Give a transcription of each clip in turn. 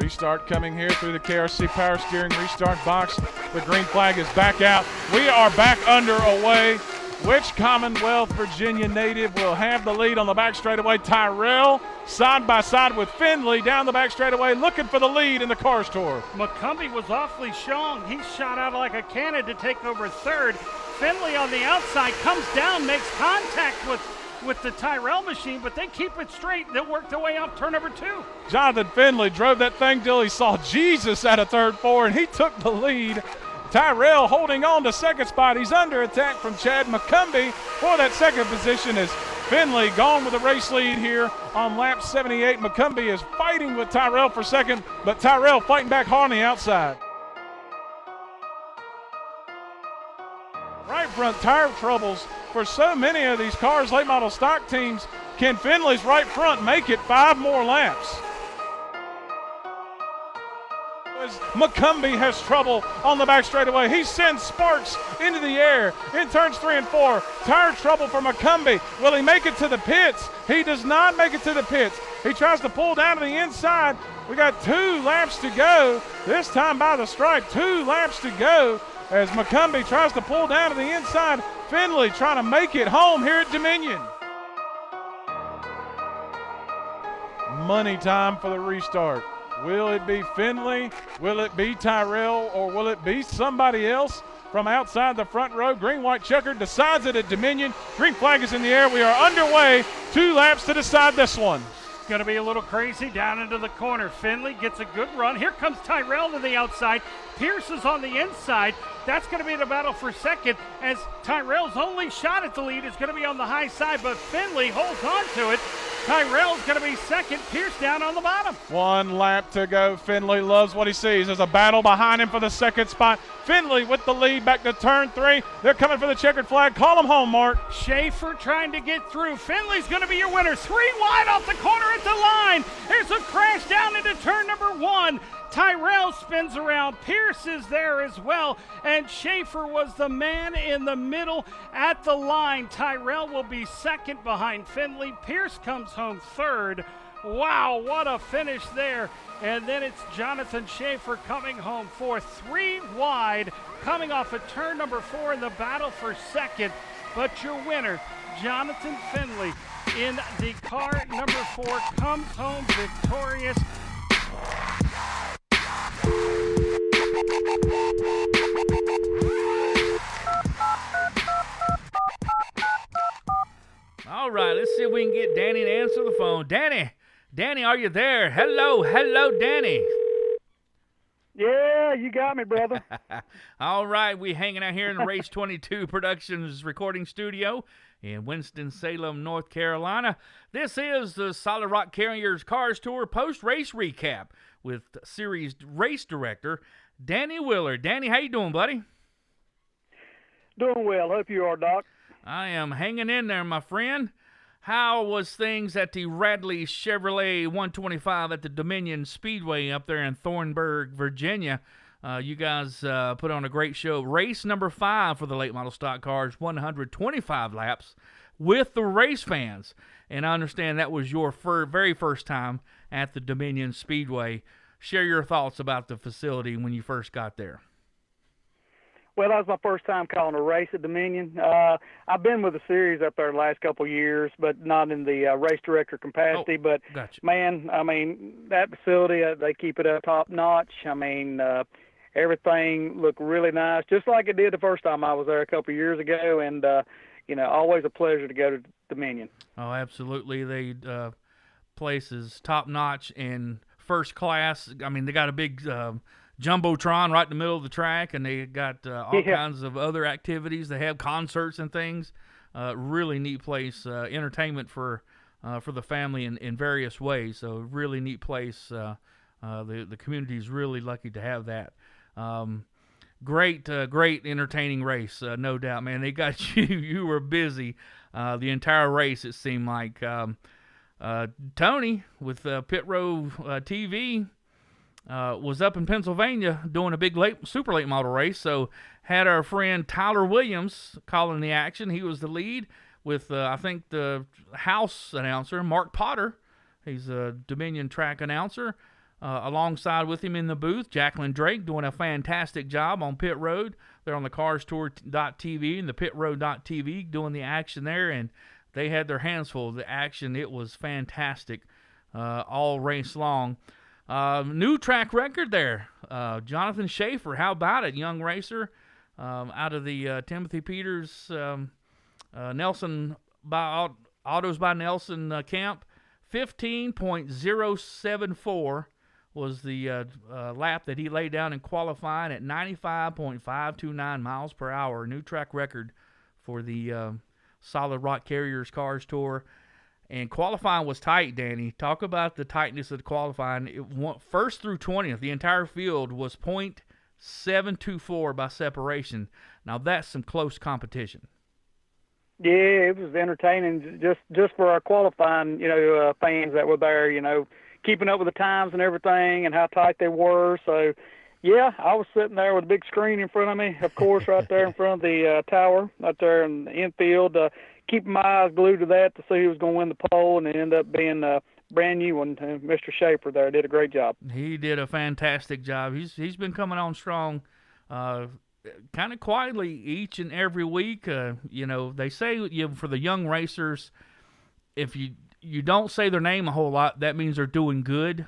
Restart coming here through the KRC Power Steering restart box. The green flag is back out. We are back underway. Which Commonwealth Virginia native will have the lead on the back straightaway? Tyrell side by side with Finley down the back straightaway, looking for the lead in the Cars Tour. McCumbee was awfully strong. He shot out like a cannon to take over third. Finley on the outside comes down, makes contact with the Tyrell machine, but they keep it straight. They'll work their way off turn number 2. Jonathan Finley drove that thing till he saw Jesus at a third four, and he took the lead. Tyrell holding on to second spot. He's under attack from Chad McCumbee for that second position as Finley gone with the race lead here on lap 78. McCumbee is fighting with Tyrell for second, but Tyrell fighting back hard on the outside. Right front tire troubles for so many of these cars, late model stock teams. Can Finley's right front make it 5 more laps? McCumbee has trouble on the back straightaway. He sends sparks into the air in turns 3 and 4. Tire trouble for McCumbee. Will he make it to the pits? He does not make it to the pits. He tries to pull down to the inside. We got 2 laps to go. This time by the stripe, 2 laps to go as McCumbee tries to pull down to the inside. Finley trying to make it home here at Dominion. Money time for the restart. Will it be Finley? Will it be Tyrell? Or will it be somebody else from outside the front row? Green, white, checkered decides it at Dominion. Green flag is in the air. We are underway. 2 laps to decide this one. It's going to be a little crazy down into the corner. Finley gets a good run. Here comes Tyrell to the outside. Pierce is on the inside. That's going to be the battle for second as Tyrell's only shot at the lead is going to be on the high side, but Finley holds on to it. Tyrell's going to be second. Pierce down on the bottom. 1 lap to go. Finley loves what he sees. There's a battle behind him for the second spot. Finley with the lead back to turn 3. They're coming for the checkered flag. Call him home, Mark. Schaefer trying to get through. Finley's going to be your winner. 3 wide off the corner at the line. There's a crash down into turn number 1. Tyrell spins around. Pierce is there as well. And Schaefer was the man in the middle at the line. Tyrell will be second behind Finley. Pierce comes home third. Wow, what a finish there. And then it's Jonathan Schaefer coming home fourth. 3 wide coming off of turn number 4 in the battle for second. But your winner, Jonathan Finley, in the car number 4, comes home victorious. All right, let's see if we can get Danny to answer the phone. Danny, are you there? Hello, Danny. Yeah, you got me, brother. All right, we hanging out here in the Race22 Productions recording studio in Winston-Salem, North Carolina. This is the Solid Rock Carriers Cars Tour post-race recap with series race director Danny Willard. Danny, how you doing, buddy? Doing well. Hope you are, Doc. I am hanging in there, my friend. How was things at the Radley Chevrolet 125 at the Dominion Speedway up there in Thornburg, Virginia? You guys put on a great show. Race number 5 for the late model stock cars, 125 laps with the race fans. And I understand that was your very first time at the Dominion Speedway. Share your thoughts about the facility when you first got there. Well, that was my first time calling a race at Dominion. I've been with the series up there the last couple of years, but not in the race director capacity. But, gotcha. Man, I mean, that facility, they keep it up top notch. I mean, everything looked really nice, just like it did the first time I was there a couple of years ago. And, always a pleasure to go to Dominion. Oh, absolutely. The place is top notch and first class. I mean, they got a big Jumbotron right in the middle of the track, and they got all kinds of other activities. They have concerts and things. Really neat place, entertainment for the family in various ways. So really neat place. The community is really lucky to have that. Great entertaining race, no doubt, man. They got you. You were busy the entire race, it seemed like. Tony with Pit Row TV was up in Pennsylvania doing a big super late model race, so had our friend Tyler Williams calling the action. He was the lead with, I think, the house announcer, Mark Potter. He's a Dominion track announcer. Alongside with him in the booth, Jacqueline Drake doing a fantastic job on pit road. They're on the CarsTour.tv and the PitRoad.tv doing the action there, and they had their hands full of the action. It was fantastic all race long. New track record there. Jonathan Schaefer, how about it? Young racer out of the Timothy Peters Nelson by Autos by Nelson camp. 15.074 was the lap that he laid down in qualifying at 95.529 miles per hour. New track record for the Solid Rock Carriers Cars Tour. And qualifying was tight, Danny. Talk about the tightness of the qualifying. First through 20th, the entire field was .724 by separation. Now, that's some close competition. Yeah, it was entertaining just for our qualifying, fans that were there, keeping up with the times and everything and how tight they were. So, yeah, I was sitting there with a big screen in front of me, of course, right there in front of the tower, right there in the infield, keeping my eyes glued to that to see who was going to win the pole, and it ended up being a brand new one. Mr. Schaefer there did a great job. He did a fantastic job. He's been coming on strong, kind of quietly each and every week. They say for the young racers, if you don't say their name a whole lot, that means they're doing good.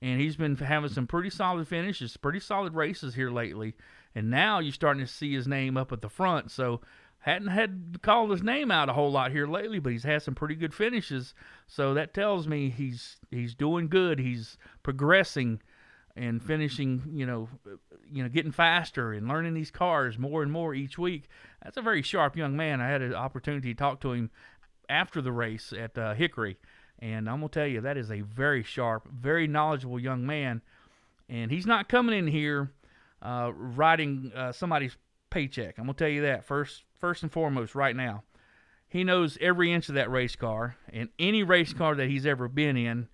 And he's been having some pretty solid finishes, pretty solid races here lately. And now you're starting to see his name up at the front. So hadn't had called his name out a whole lot here lately, but he's had some pretty good finishes. So that tells me he's doing good. He's progressing and finishing, getting faster and learning these cars more and more each week. That's a very sharp young man. I had an opportunity to talk to him after the race at Hickory, and I'm going to tell you, that is a very sharp, very knowledgeable young man, and he's not coming in here riding somebody's paycheck. I'm going to tell you that first and foremost right now. He knows every inch of that race car, and any race car that he's ever been in,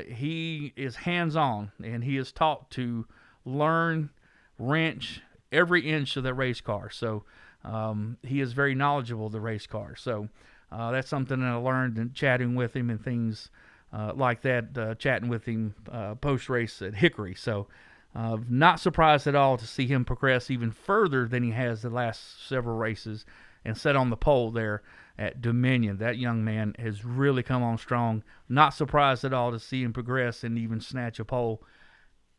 he is hands-on, and he is taught to learn, wrench every inch of the race car. So he is very knowledgeable of the race car. So that's something that I learned in chatting with him and things like that, chatting with him post-race at Hickory. So not surprised at all to see him progress even further than he has the last several races and set on the pole there at Dominion. That young man has really come on strong. Not surprised at all to see him progress and even snatch a pole.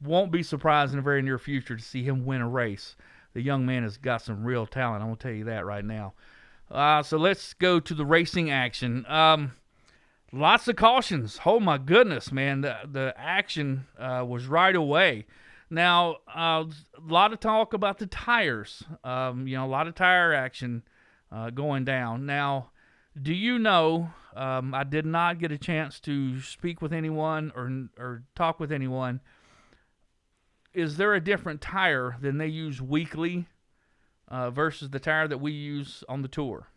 Won't be surprised in the very near future to see him win a race. The young man has got some real talent. I'm going to tell you that right now. So let's go to the racing action. Lots of cautions. Oh, my goodness, man. The action was right away. Now, a lot of talk about the tires. A lot of tire action going down. Now, do you know, I did not get a chance to speak with anyone or talk with anyone. Is there a different tire than they use weekly versus the tire that we use on the tour?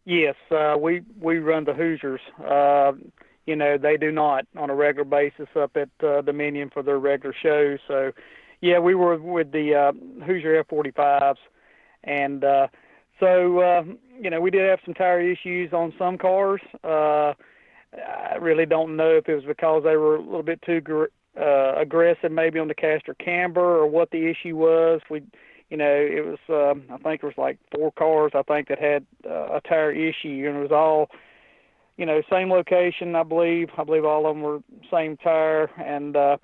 Yes, we run the Hoosiers. They do not on a regular basis up at Dominion for their regular shows. So, yeah, we were with the Hoosier F45s. And we did have some tire issues on some cars. I really don't know if it was because they were a little bit too aggressive maybe on the caster camber or what the issue was. It was, I think it was like 4 cars, I think, that had a tire issue, and it was all, same location, I believe. I believe all of them were same tire, and, I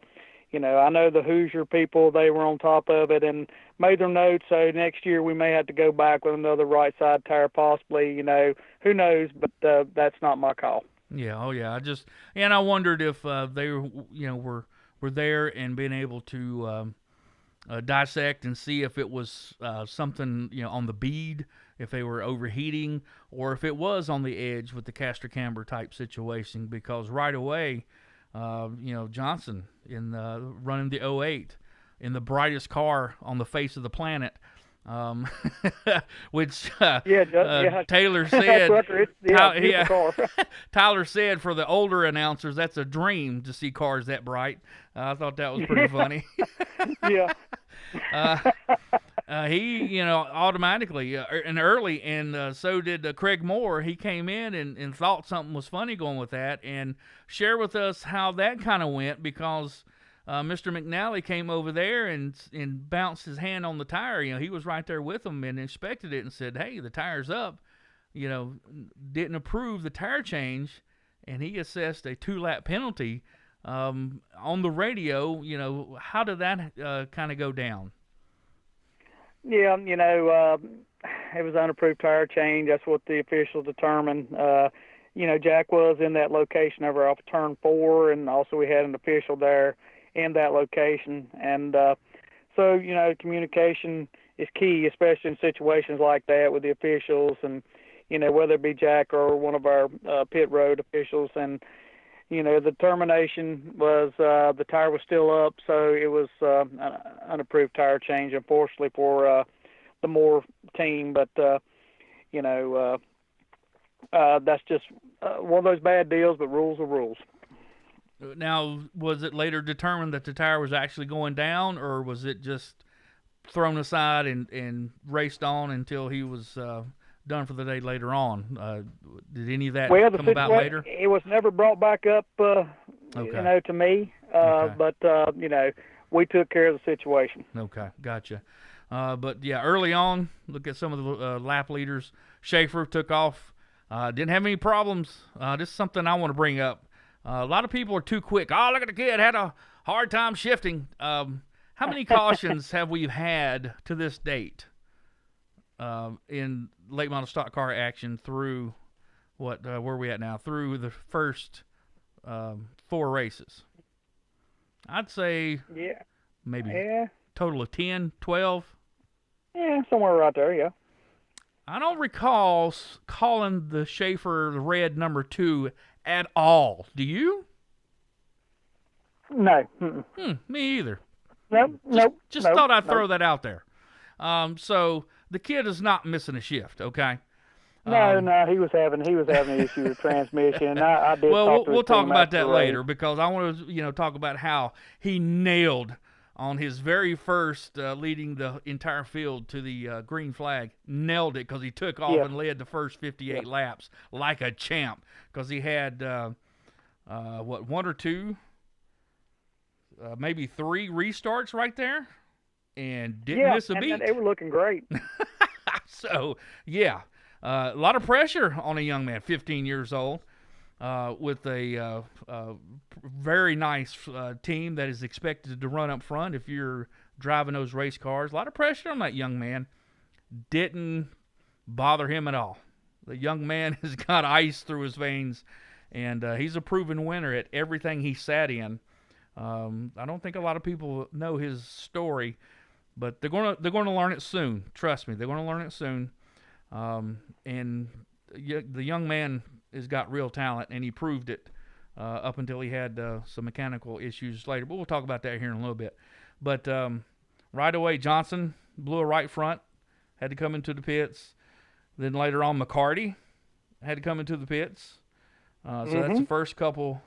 know the Hoosier people, they were on top of it and made their notes, so next year we may have to go back with another right side tire possibly, who knows, but that's not my call. Yeah, oh yeah, I wondered if they were there and being able to dissect and see if it was something on the bead, if they were overheating, or if it was on the edge with the caster camber type situation. Because right away, Johnson in running the 08 in the brightest car on the face of the planet, which yeah. Taylor said. Car. Tyler said for the older announcers, that's a dream to see cars that bright. I thought that was pretty funny. Yeah. He, automatically and early, and so did Craig Moore. He came in and thought something was funny going with that, and share with us how that kind of went, because Mr. McNally came over there and bounced his hand on the tire. He was right there with him and inspected it and said, "Hey, the tire's up." Didn't approve the tire change, and he assessed a 2-lap penalty on the radio. How did that kind of go down? Yeah, it was unapproved tire change. That's what the officials determined. Jack was in that location over off turn 4, and also we had an official there in that location. And so, communication is key, especially in situations like that with the officials, and, whether it be Jack or one of our pit road officials. And, the determination was the tire was still up, so it was an unapproved tire change, unfortunately, for the Moore team. But, that's just one of those bad deals, but rules are rules. Now, was it later determined that the tire was actually going down, or was it just thrown aside and raced on until he was done for the day later on? Did any of that come about later? It was never brought back up, to me. Okay. But, we took care of the situation. Okay, gotcha. But, yeah, early on, look at some of the lap leaders. Schaefer took off. Didn't have any problems. This is something I want to bring up. A lot of people are too quick. Oh, look at the kid, had a hard time shifting. How many cautions have we had to this date in late model stock car action through where are we at now? Through the first 4 races. I'd say maybe total of 10, 12. Yeah, somewhere right there, yeah. I don't recall calling the Schaefer the red number 2 at all. Do you? No. Me either. Nope. Just thought I'd throw that out there. So the kid is not missing a shift, okay? No, he was having an issue with transmission, and I did. Well, we'll talk about that later, because I want to talk about how he nailed on his very first leading the entire field to the green flag. Nailed it, because he took off and led the first 58 laps like a champ, because he had, 1 or 2, maybe 3 restarts right there, and didn't miss a beat. And they were looking great. So, yeah, a lot of pressure on a young man, 15 years old, with a very nice team that is expected to run up front if you're driving those race cars. A lot of pressure on that young man. Didn't bother him at all. The young man has got ice through his veins, and he's a proven winner at everything he sat in. I don't think a lot of people know his story, but they're going to learn it soon. Trust me, they're going to learn it soon. And the young man has got real talent, and he proved it up until he had some mechanical issues later. But we'll talk about that here in a little bit. But right away, Johnson blew a right front, had to come into the pits. Then later on, McCarty had to come into the pits. So that's the first couple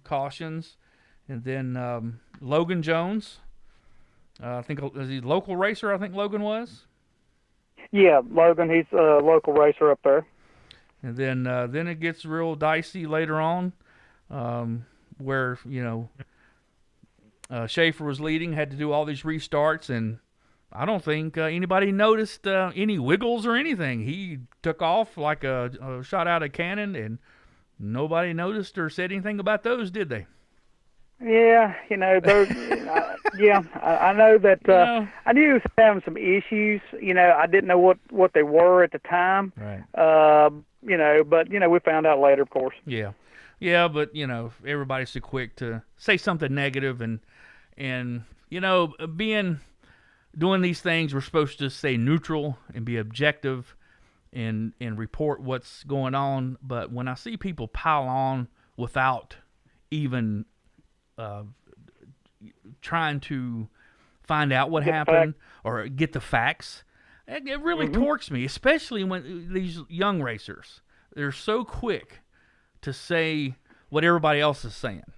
cautions. And then Logan Jones, I think, is he a local racer? I think Logan was. Yeah, Logan, he's a local racer up there. And then it gets real dicey later on, where Schaefer was leading, had to do all these restarts, and I don't think anybody noticed any wiggles or anything. He took off like a shot out of cannon, and nobody noticed or said anything about those, did they? Yeah, those. I know that. I knew he was having some issues. I didn't know what they were at the time. Right. But we found out later, of course. Yeah, but everybody's so quick to say something negative, and doing these things, we're supposed to stay neutral and be objective and report what's going on. But when I see people pile on without even trying to find out what happened or get the facts, It really torques me, especially when these young racers, they're so quick to say what everybody else is saying.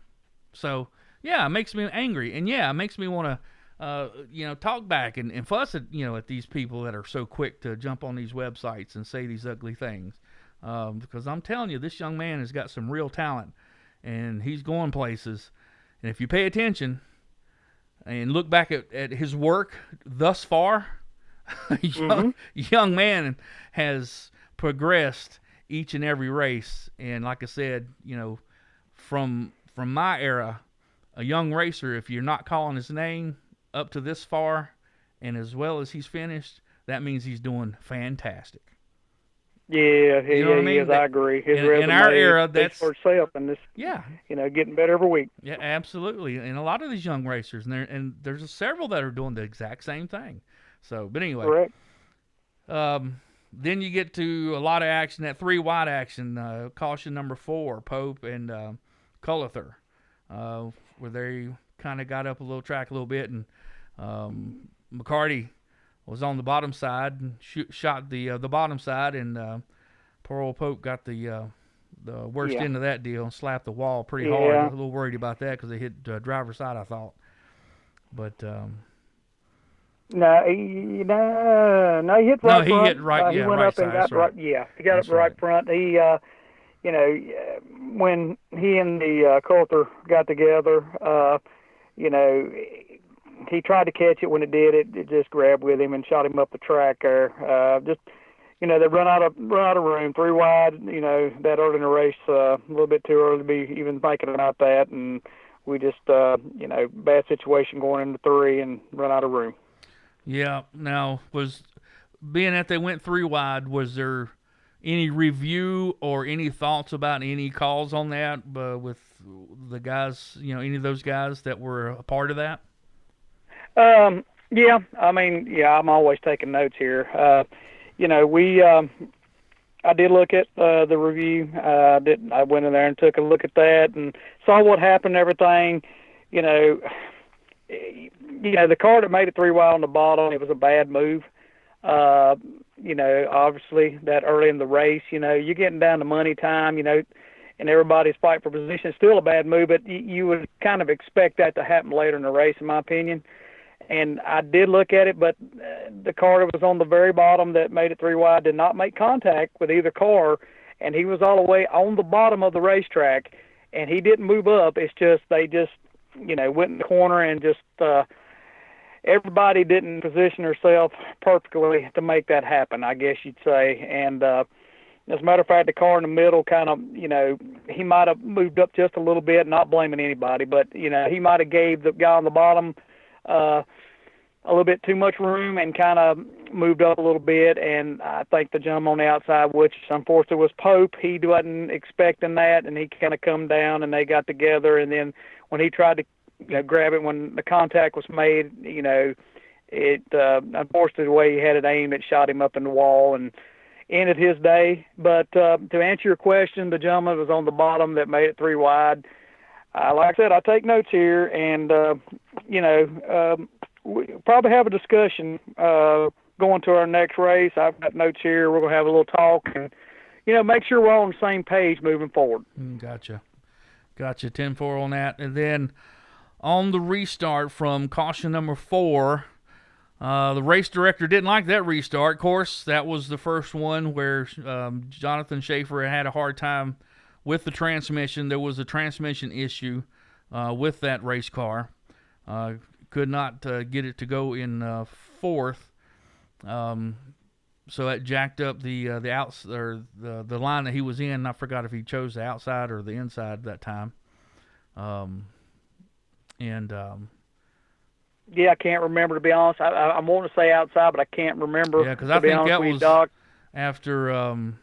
So, yeah, it makes me angry. And, yeah, it makes me want to, talk back and fuss at, at these people that are so quick to jump on these websites and say these ugly things. Because I'm telling you, this young man has got some real talent, and he's going places. And if you pay attention and look back at his work thus far, young man has progressed each and every race. And like I said, from my era, a young racer, if you're not calling his name up to this far and as well as he's finished, that means he's doing fantastic. Yeah, You know what I mean? he is. I agree. His resume in our era, speaks for itself, and this, getting better every week. Yeah, absolutely. And a lot of these young racers, and there's several that are doing the exact same thing. So, but anyway. Correct. Then you get to a lot of action, that 3 wide action, caution number 4, Pope and Cullither, where they kind of got up a little track a little bit, and McCarty was on the bottom side and shot the bottom side, and poor old Pope got the worst end of that deal and slapped the wall pretty hard. I was a little worried about that because they hit driver's side, I thought. But No, he hit right front. He hit right. He went right up and got right. Yeah, he got up right front. He, when he and the Coulter got together, he tried to catch it. When it did, it just grabbed with him and shot him up the track there. They run out of room, 3 wide. That early in the race, a little bit too early to be even thinking about that, and we just, bad situation going into 3 and run out of room. Yeah. Now, being that they went 3 wide, was there any review or any thoughts about any calls on that with the guys, any of those guys that were a part of that? Yeah. I'm always taking notes here. I did look at the review. I went in there and took a look at that and saw what happened and everything. The car that made it 3 wide on the bottom, it was a bad move. Obviously that early in the race, you're getting down to money time, and everybody's fighting for position. It's still a bad move, but you would kind of expect that to happen later in the race, in my opinion. And I did look at it, but the car that was on the very bottom that made it 3 wide did not make contact with either car, and he was all the way on the bottom of the racetrack, and he didn't move up. It's just they just, went in the corner and just everybody didn't position herself perfectly to make that happen, I guess you'd say. And as a matter of fact, the car in the middle kind of, he might have moved up just a little bit, not blaming anybody, but, he might have gave the guy on the bottom a little bit too much room and kind of moved up a little bit. And I think the gentleman on the outside, which unfortunately was Pope, he wasn't expecting that, and he kind of come down and they got together. And then when he tried to grab it when the contact was made, it unfortunately the way he had it aimed, it shot him up in the wall and ended his day. But to answer your question, the gentleman was on the bottom that made it 3 wide. Like I said, I take notes here, and we probably have a discussion going to our next race. I've got notes here. We're going to have a little talk and, make sure we're all on the same page moving forward. Gotcha. 10-4 on that. And then on the restart from caution number 4, the race director didn't like that restart. Of course, that was the first one where Jonathan Schaefer had a hard time with the transmission. There was a transmission issue with that race car. Could not get it to go in 4th. So it jacked up the outs or the line that he was in. I forgot if he chose the outside or the inside that time. Yeah, I can't remember, to be honest. I want to say outside, but I can't remember. Yeah, because I think that was after.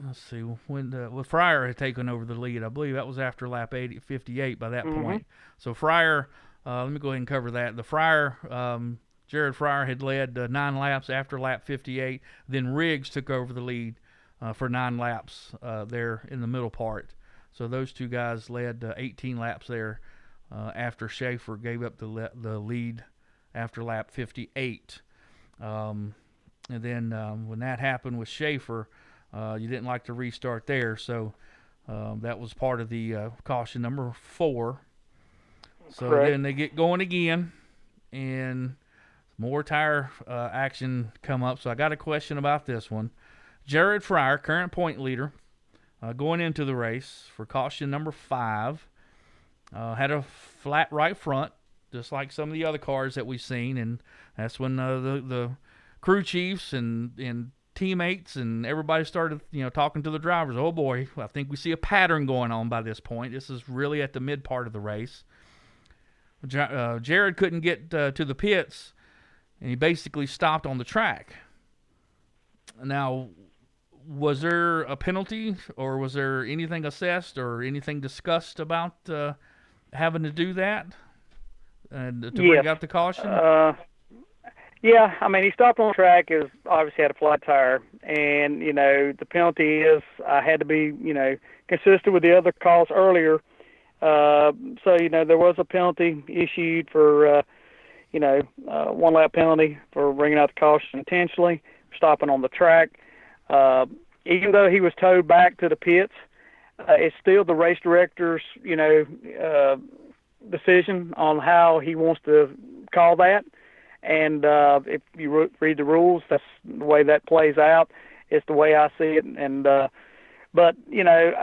Let's see, when Fryer had taken over the lead. I believe that was after lap 58 by that point. So Fryer, let me go ahead and cover that. The Fryer, Jared Fryer had led 9 laps after lap 58. Then Riggs took over the lead for 9 laps there in the middle part. So those two guys led 18 laps there after Schaefer gave up the lead after lap 58. And then when that happened with Schaefer, you didn't like the restart there, so that was part of the caution number 4. So Correct. then they get going again, and more tire action come up. So I got a question about this one. Jared Fryer, current point leader, going into the race for caution number 5, had a flat right front, just like some of the other cars that we've seen, and that's when the crew chiefs and teammates and everybody started, talking to the drivers. Oh boy, I think we see a pattern going on by this point. This is really at the mid part of the race. Jared couldn't get to the pits, and he basically stopped on the track. Now, was there a penalty, or was there anything assessed or anything discussed about having to do that and to bring out the caution? Yeah, I mean, he stopped on the track. It was obviously had a flat tire, and the penalty is I had to be consistent with the other calls earlier. So there was a penalty issued for one lap penalty for bringing out the caution intentionally, stopping on the track. Even though he was towed back to the pits, it's still the race director's decision on how he wants to call that. And if you read the rules, that's the way that plays out. It's the way I see it. And but there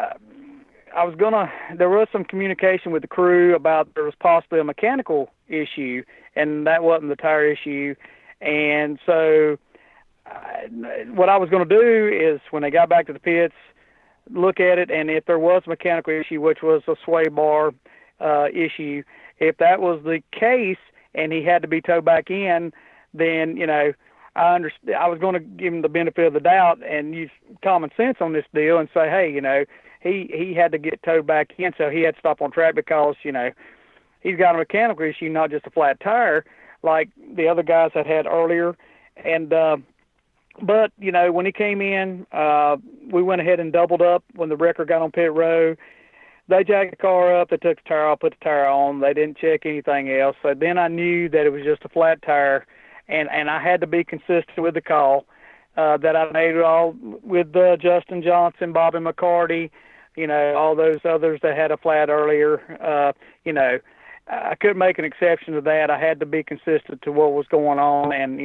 was some communication with the crew about there was possibly a mechanical issue, and that wasn't the tire issue. And so what I was going to do is, when they got back to the pits, look at it, and if there was a mechanical issue, which was a sway bar issue, if that was the case and he had to be towed back in, then I was going to give him the benefit of the doubt and use common sense on this deal and say, hey, he had to get towed back in, so he had to stop on track because he's got a mechanical issue, not just a flat tire like the other guys had earlier. And but when he came in, we went ahead and doubled up when the wrecker got on pit road. They jacked the car up, they took the tire off, put the tire on. They didn't check anything else. So then I knew that it was just a flat tire, and I had to be consistent with the call that I made it all with Justin Johnson, Bobby McCarty, all those others that had a flat earlier. I couldn't make an exception to that. I had to be consistent to what was going on, and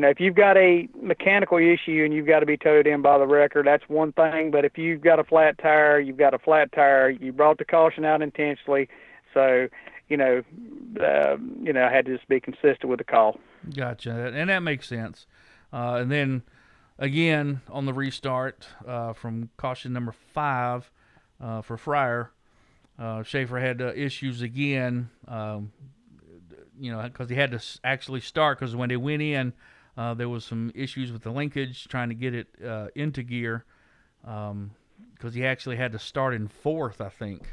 if you've got a mechanical issue and you've got to be towed in by the wrecker, that's one thing. But if you've got a flat tire, you've got a flat tire. You brought the caution out intentionally, so I had to just be consistent with the call. Gotcha, and that makes sense. And then again on the restart from caution number 5 for Fryer, Schaefer had issues again. Because he had to actually start, because when they went in, there was some issues with the linkage, trying to get it into gear, because he actually had to start in 4th, I think,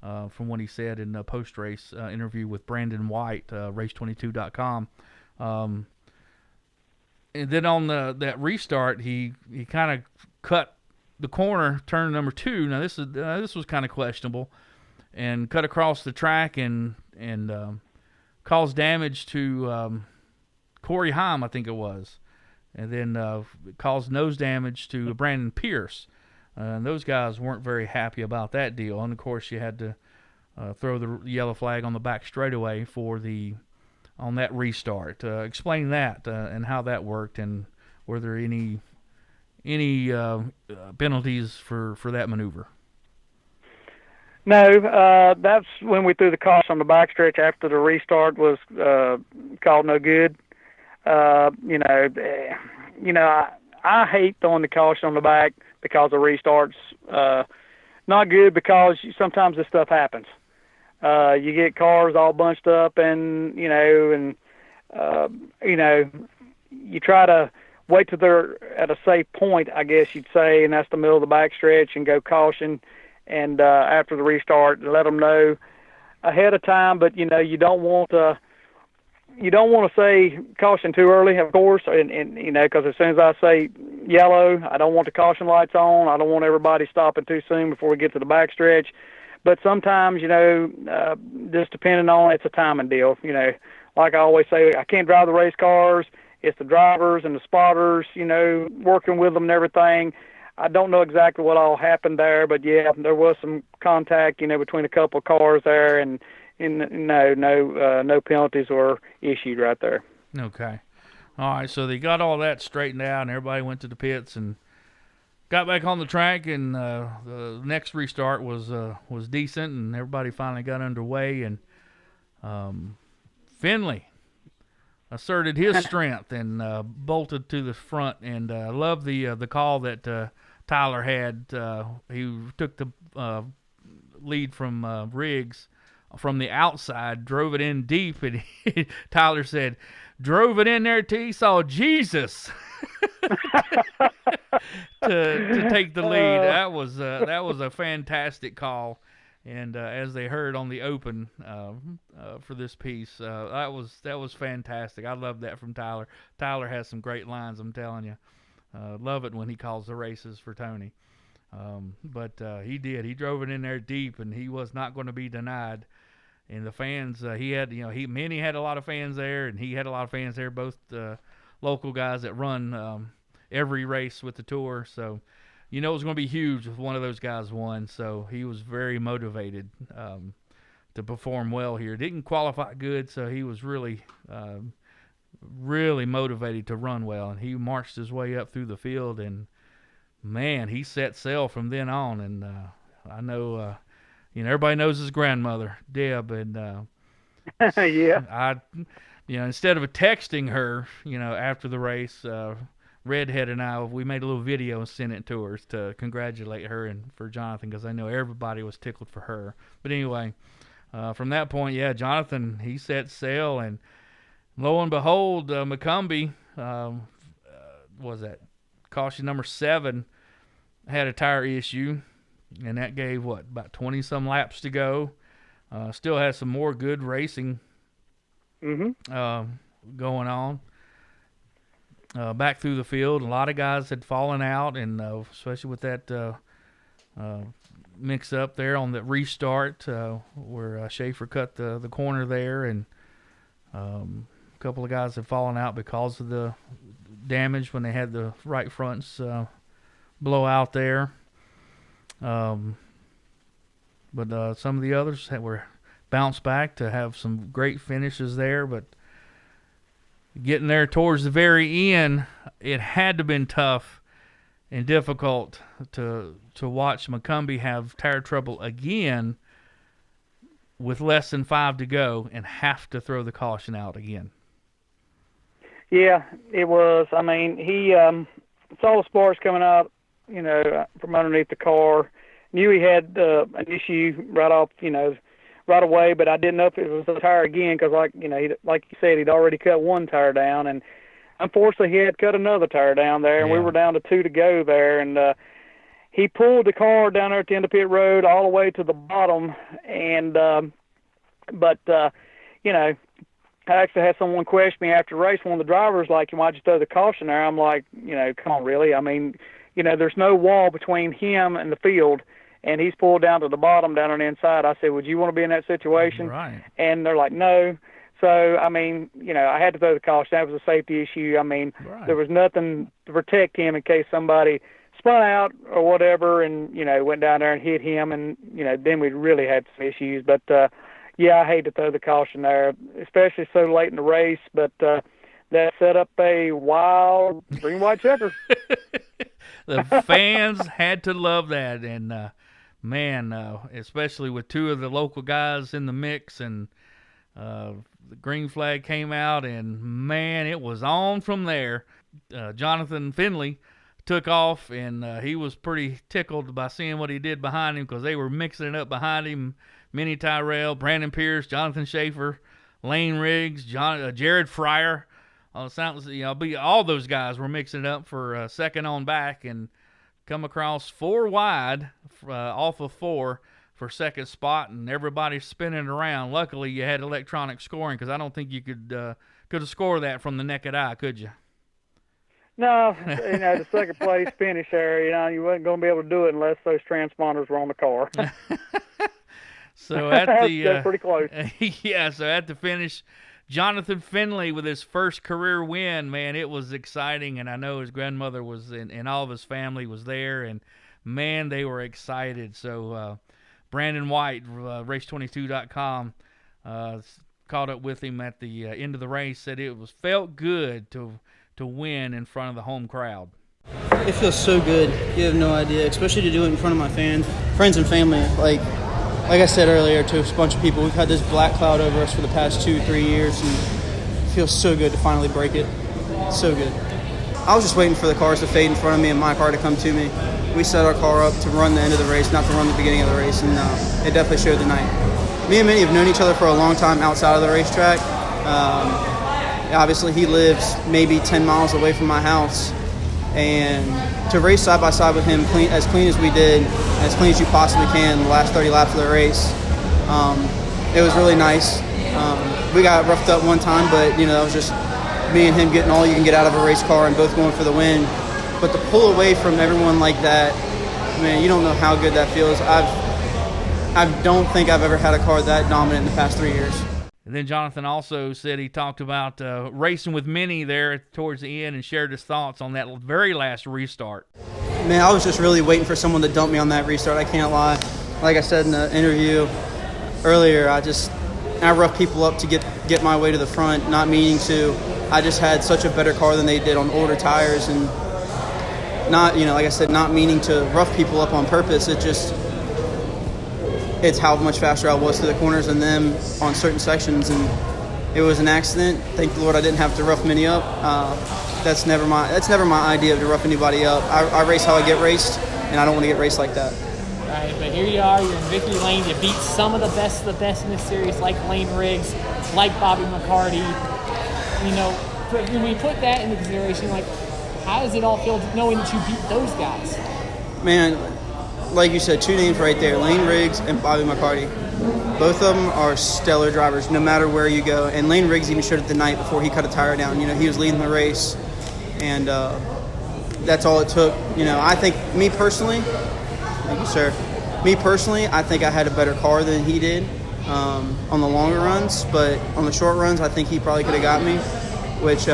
from what he said in the post-race interview with Brandon White, Race22.com. And then on that restart, he kind of cut the corner, turn number 2. Now this was kind of questionable, and cut across the track and caused damage to Corey Haim, I think it was, and then caused nose damage to Brandon Pierce. And those guys weren't very happy about that deal. And of course, you had to throw the yellow flag on the back straightaway on that restart. Explain that and how that worked, and were there any penalties for that maneuver? No, that's when we threw the caution on the backstretch after the restart was called no good. I hate throwing the caution on the back because the restart's not good, because sometimes this stuff happens. You get cars all bunched up, and you try to wait till they're at a safe point, I guess you'd say, and that's the middle of the backstretch, and go caution. And after the restart, let them know ahead of time. But you don't want to say caution too early, of course. And because as soon as I say yellow, I don't want the caution lights on. I don't want everybody stopping too soon before we get to the backstretch. But sometimes, just depending on, it's a timing deal. Like I always say, I can't drive the race cars. It's the drivers and the spotters, working with them and everything. I don't know exactly what all happened there, but yeah, there was some contact, between a couple of cars there, and no penalties were issued right there. Okay. All right, so they got all that straightened out, and everybody went to the pits and got back on the track, and the next restart was decent, and everybody finally got underway, and Finley asserted his strength and bolted to the front, and I love the call that Tyler had. He took the lead from Riggs from the outside, drove it in deep, and Tyler said, drove it in there till he saw Jesus to take the lead. That was a fantastic call, and as they heard on the open for this piece, that was fantastic. I love that from Tyler. Tyler has some great lines, I'm telling you. Love it when he calls the races for Tony. But he did. He drove it in there deep, and he was not going to be denied. And the fans, Minnie had a lot of fans there, and he had a lot of fans there, both local guys that run every race with the tour. So, it was going to be huge if one of those guys won. So he was very motivated to perform well here. Didn't qualify good, so he was really, really motivated to run well. And he marched his way up through the field, and, man, he set sail from then on. And I know... everybody knows his grandmother, Deb, and yeah. Instead of texting her, after the race, Redhead and we made a little video and sent it to her to congratulate her and for Jonathan, because I know everybody was tickled for her. But anyway, from that point, yeah, Jonathan, he set sail, and lo and behold, McCumbee, was that caution number 7, had a tire issue. And that gave, about 20-some laps to go. Still has some more good racing going on. Back through the field, a lot of guys had fallen out, and especially with that mix-up there on the restart where Schaefer cut the corner there, and a couple of guys had fallen out because of the damage when they had the right fronts blow out there. But some of the others were bounced back to have some great finishes there. But getting there towards the very end, it had to have been tough and difficult to watch McCumbee have tire trouble again with less than 5 to go and have to throw the caution out again. Yeah, it was. I mean, he saw the sparks coming out, from underneath the car. Knew he had an issue right away, but I didn't know if it was a tire again because, like you said, he'd already cut one tire down, and unfortunately, he had cut another tire down there, and we were down to 2 to go there, and he pulled the car down there at the end of pit road all the way to the bottom, and I actually had someone question me after the race. One of the drivers, like, why'd you throw the caution there? I'm like, come on, really? I mean, there's no wall between him and the field, and he's pulled down to the bottom down on the inside. I said, would you want to be in that situation? Right. And they're like, no. So, I mean, I had to throw the caution. That was a safety issue. I mean, There was nothing to protect him in case somebody spun out or whatever and, went down there and hit him, and, then we'd really had some issues. But, I hate to throw the caution there, especially so late in the race. But that set up a wild green, white checker. The fans had to love that, and especially with 2 of the local guys in the mix, and the green flag came out, and man, it was on from there. Jonathan Finley took off, and he was pretty tickled by seeing what he did behind him, because they were mixing it up behind him. Minnie Tyrell, Brandon Pierce, Jonathan Schaefer, Lane Riggs, Jared Fryer. All those guys were mixing it up for second on back, and come across 4 wide off of 4 for second spot, and everybody's spinning around. Luckily, you had electronic scoring, because I don't think you could have scored that from the naked eye, could you? No, the second place finish there, you wasn't going to be able to do it unless those transponders were on the car. So at the That's pretty close. yeah, so at the finish, Jonathan Finley with his first career win, man, it was exciting, and I know his grandmother was and all of his family was there, and man, they were excited. So Brandon White, Race22.com, caught up with him at the end of the race, said it felt good to win in front of the home crowd. It feels so good. You have no idea, especially to do it in front of my friends and family. Like I said earlier to a bunch of people, we've had this black cloud over us for the past 2-3 years, and it feels so good to finally break it. So good. I was just waiting for the cars to fade in front of me and my car to come to me. We set our car up to run the end of the race, not to run the beginning of the race, and it definitely showed tonight. Me and Minnie have known each other for a long time outside of the racetrack. Obviously, he lives maybe 10 miles away from my house, and to race side by side with him as clean as we did, as clean as you possibly can the last 30 laps of the race, it was really nice. We got roughed up one time, but that was just me and him getting all you can get out of a race car and both going for the win. But to pull away from everyone like that, man, you don't know how good that feels. I don't think I've ever had a car that dominant in the past 3 years. And then Jonathan also said he talked about racing with Minnie there towards the end and shared his thoughts on that very last restart. Man, I was just really waiting for someone to dump me on that restart. I can't lie. Like I said in the interview earlier, I roughed people up to get my way to the front, not meaning to. I just had such a better car than they did on older tires, and not, like I said, not meaning to rough people up on purpose. It's how much faster I was through the corners than them on certain sections, and it was an accident. Thank the Lord I didn't have to rough Minnie up. That's never my idea to rough anybody up. I race how I get raced, and I don't want to get raced like that. All right, but here you are, you're in victory lane. You beat some of the best in this series, like Lane Riggs, like Bobby McCarty. When we put that into consideration, how does it all feel knowing that you beat those guys? Man, like you said, two names right there, Lane Riggs and Bobby McCarty. Both of them are stellar drivers, no matter where you go. And Lane Riggs even showed it the night before he cut a tire down. He was leading the race, and that's all it took. I think, me personally, thank you, sir. Me personally, I think I had a better car than he did on the longer runs, but on the short runs, I think he probably could have got me, which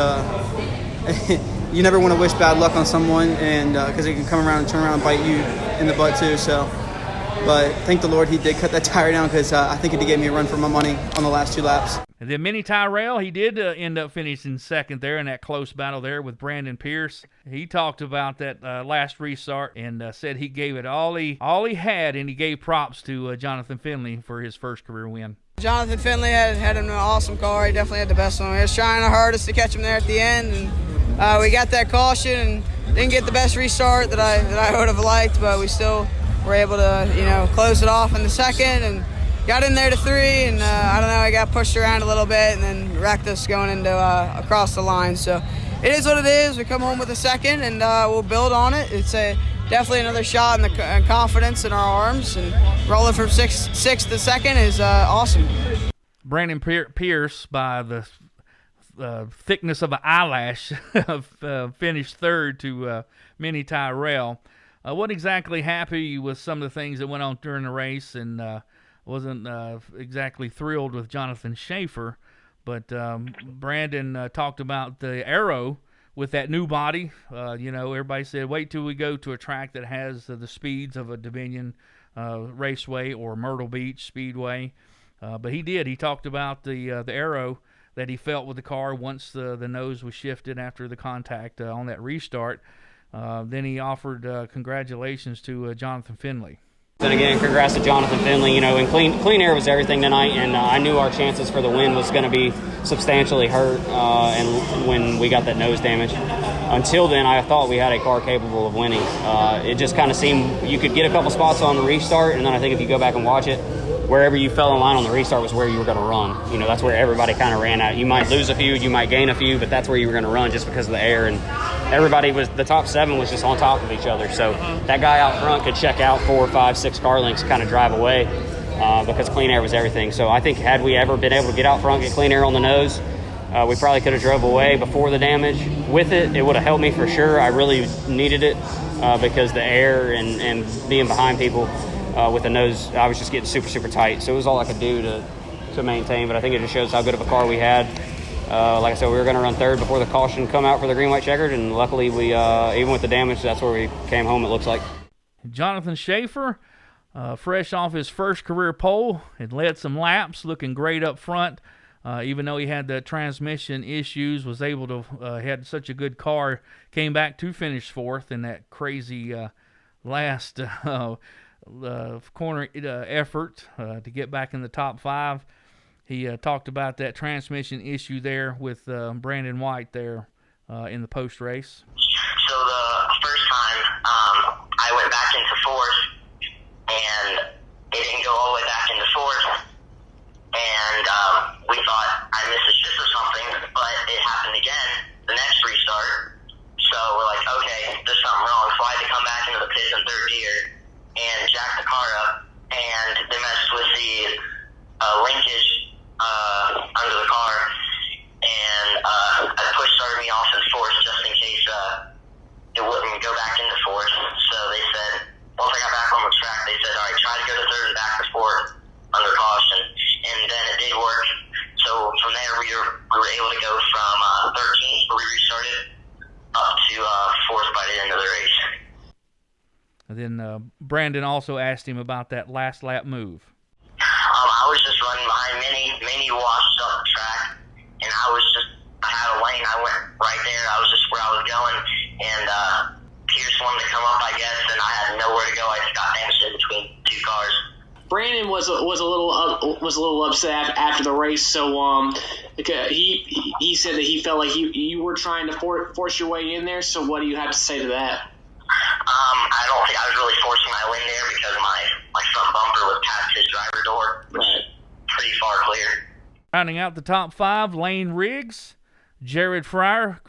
you never want to wish bad luck on someone, and because they can come around and turn around and bite you in the butt too. So, but thank the Lord he did cut that tire down, because I think it did get me a run for my money on the last 2 laps. And then Minnie Tyrell, he did end up finishing second there in that close battle there with Brandon Pierce. He talked about that last restart and said he gave it all he had, and he gave props to Jonathan Finley for his first career win. Jonathan Finley had an awesome car. He definitely had the best one. He was trying our hardest to catch him there at the end, and we got that caution and didn't get the best restart that I would have liked, but we still were able to close it off in the second and got in there to 3, and I don't know, I got pushed around a little bit and then wrecked us going into across the line. So it is what it is. We come home with a second, and we'll build on it. It's definitely another shot in the confidence in our arms, and rolling from sixth to second is awesome. Brandon Pierce, by the thickness of an eyelash, finished third to Minnie Tyrell. Wasn't exactly happy with some of the things that went on during the race, and wasn't exactly thrilled with Jonathan Schaefer. But Brandon talked about the aero with that new body. Everybody said, wait till we go to a track that has the speeds of a Dominion Raceway or Myrtle Beach Speedway. But he did. He talked about the aero that he felt with the car once the nose was shifted after the contact on that restart. Then he offered congratulations to Jonathan Finley. And again, congrats to Jonathan Finley. And clean air was everything tonight, and I knew our chances for the win was going to be substantially hurt and when we got that nose damage. Until then, I thought we had a car capable of winning. It just kind of seemed you could get a couple spots on the restart, and then I think if you go back and watch it, wherever you fell in line on the restart was where you were going to run. That's where everybody kind of ran out. You might lose a few, you might gain a few, but that's where you were going to run just because of the air. And everybody the top 7 was just on top of each other. So that guy out front could check out 4, 5, 6 car lengths, kind of drive away because clean air was everything. So I think had we ever been able to get out front, get clean air on the nose, we probably could have drove away before the damage. With it would have helped me for sure. I really needed it because the air and being behind people with the nose. I was just getting super, super tight. So it was all I could do to maintain, but I think it just shows how good of a car we had. Like I said, we were going to run third before the caution come out for the green, white, checkered, and luckily we, even with the damage, that's where we came home, it looks like. Jonathan Schaefer, fresh off his first career pole, had led some laps, looking great up front. Even though he had the transmission issues, was able to had such a good car, came back to finish fourth in that crazy last corner effort to get back in the top 5. He talked about that transmission issue there with Brandon White there in the post race. So the first time I went back into fourth, and it didn't go all the way back into fourth. And we thought I missed a shift or something, but it happened again the next restart. So we're like, okay, there's something wrong. So I had to come back into the pits in third gear and jack the car up, and they messed with the linkage under the car, and I started me off in fourth just in case it wouldn't go back into fourth. So they said, once I got back on the track, they said, all right, try to go to third and back to fourth under caution. And then it did work. So from there, we were able to go from 13th, where we restarted, up to fourth by the end of the race. And then Brandon also asked him about that last lap move. I was just running behind Minnie washed up the track, and I had a lane. I went right there. I was just where I was going, and Pierce wanted to come up, I guess, and I had nowhere to go. I just got damaged in between two cars. Brandon was a little upset after the race. So he said that he felt like you were trying to force your way in there. So what do you have to say to that? I don't think I was really forcing my way in there because my front bumper was past his driver door, which is pretty far clear. Rounding out the top 5, Lane Riggs. Jared Fryer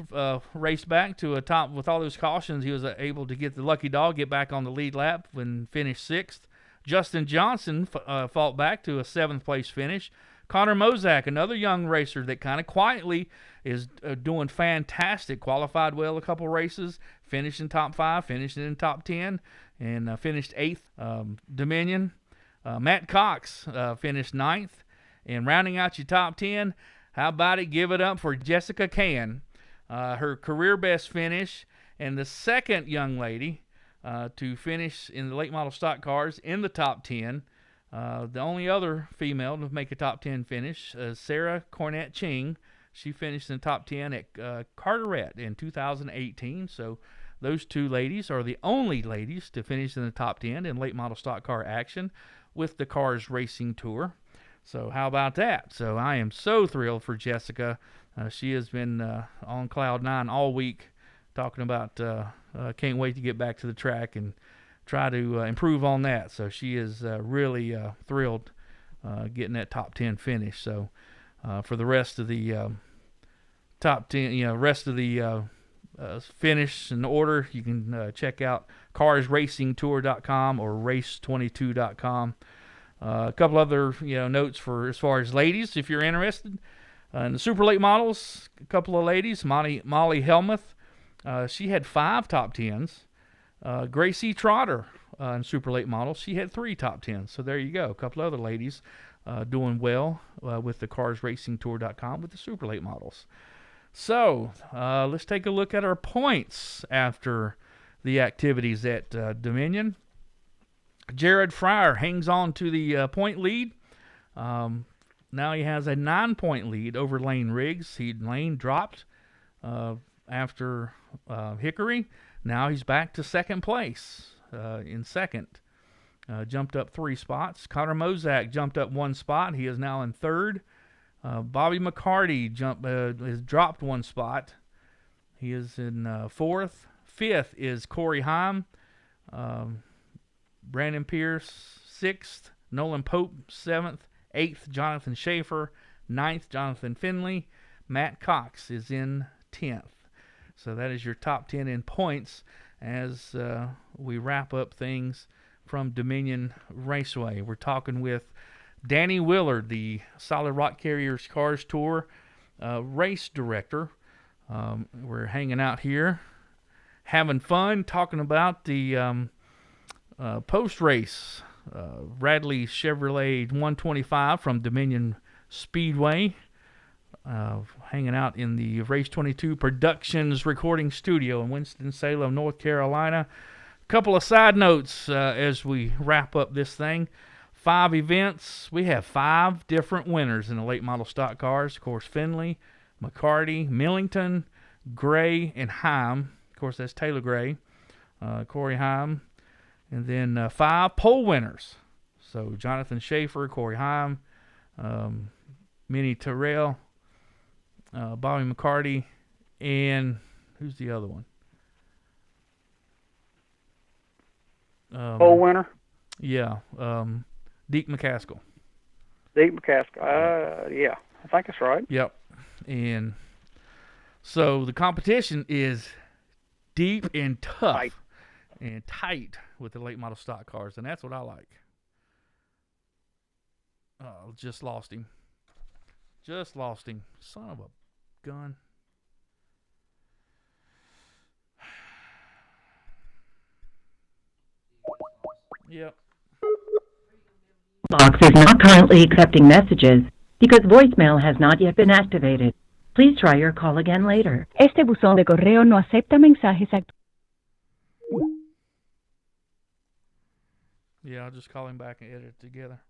raced back to a top with all those cautions. He was able to get the lucky dog, get back on the lead lap and finish 6th. Justin Johnson fought back to a 7th place finish. Connor Mozak, another young racer that kind of quietly is doing fantastic. Qualified well a couple races, finished in top 5, finished in top 10, and finished 8th. Dominion. Matt Cox finished 9th. And rounding out your top 10, how about it? Give it up for Jessica Can. Her career best finish, and the second young lady to finish in the late model stock cars in the top 10. The only other female to make a top 10 finish, Sarah Cornett Ching. She finished in the top 10 at Carteret in 2018. So those two ladies are the only ladies to finish in the top 10 in late model stock car action with the Cars Racing Tour. So how about that? So I am so thrilled for Jessica. She has been on cloud 9 all week, talking about can't wait to get back to the track and try to improve on that. So she is really thrilled getting that top 10 finish. So for the rest of the top 10, rest of the finish and order, you can check out carsracingtour.com or race22.com. A couple other notes for as far as ladies, if you're interested. In the super late models, a couple of ladies. Molly Helmuth, she had 5 top 10s. Gracie Trotter in super late models, she had 3 top 10s. So there you go. A couple other ladies doing well with the carsracingtour.com with the super late models. So let's take a look at our points after the activities at Dominion. Jared Fryer hangs on to the point lead. Now he has a 9-point lead over Lane Riggs. Lane dropped after Hickory. Now he's back to second place in second. Jumped up 3 spots. Connor Mozak jumped up 1 spot. He is now in third. Bobby McCarty has dropped 1 spot. He is in fourth. Fifth is Corey Heim. Brandon Pierce, 6th. Nolan Pope, 7th. 8th, Jonathan Schaefer. 9th, Jonathan Finley. Matt Cox is in 10th. So that is your top 10 in points as we wrap up things from Dominion Raceway. We're talking with Danny Willard, the Solid Rock Carriers Cars Tour race director. We're hanging out here, having fun, talking about the post-race Radley Chevrolet 125 from Dominion Speedway, hanging out in the Race22 Productions recording studio in Winston-Salem, North Carolina. A couple of side notes as we wrap up this thing. 5 events. We have 5 different winners in the late model stock cars. Of course, Finley, McCarty, Millington, Gray, and Heim. Of course, that's Taylor Gray, Corey Heim. And then 5 pole winners. So Jonathan Schaefer, Corey Heim, Minnie Terrell, Bobby McCarty, and who's the other one? Pole winner? Yeah, Deke McCaskill. Deke McCaskill. Yeah, I think that's right. Yep. And so the competition is deep and tough and tight with the late model stock cars, and that's what I like. Oh, just lost him. Son of a gun. Yep. Box is not currently accepting messages because voicemail has not yet been activated. Please try your call again later. Este buzón de correo no acepta mensajes actuales. Yeah, I'll just call him back and edit it together.